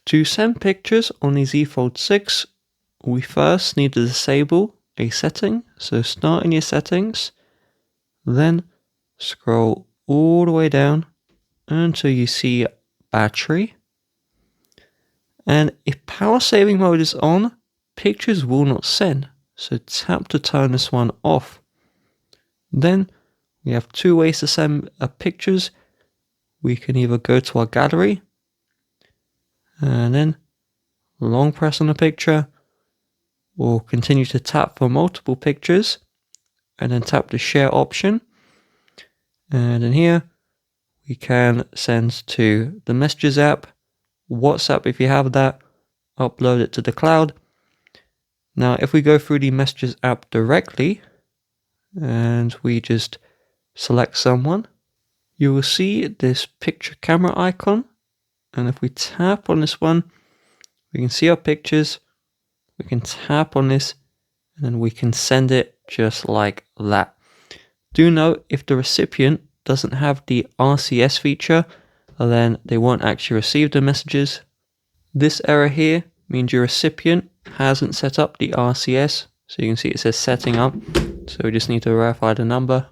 To send pictures on the Z Fold 6, we first need to disable a setting. So start in your settings, then scroll all the way down until you see battery. And if power saving mode is on, pictures will not send. So tap to turn this one off. Then we have two ways to send pictures. We can either go to our gallery and then long press on the picture, or continue to tap for multiple pictures and then tap the share option. And in here, we can send to the Messages app, WhatsApp if you have that, upload it to the cloud. Now, if we go through the Messages app directly and we just select someone, you will see this picture camera icon. And if we tap on this one, we can see our pictures. We can tap on this and then we can send it just like that. Do note, if the recipient doesn't have the RCS feature, then they won't actually receive the messages. This error here means your recipient hasn't set up the RCS. So you can see it says setting up. So we just need to verify the number.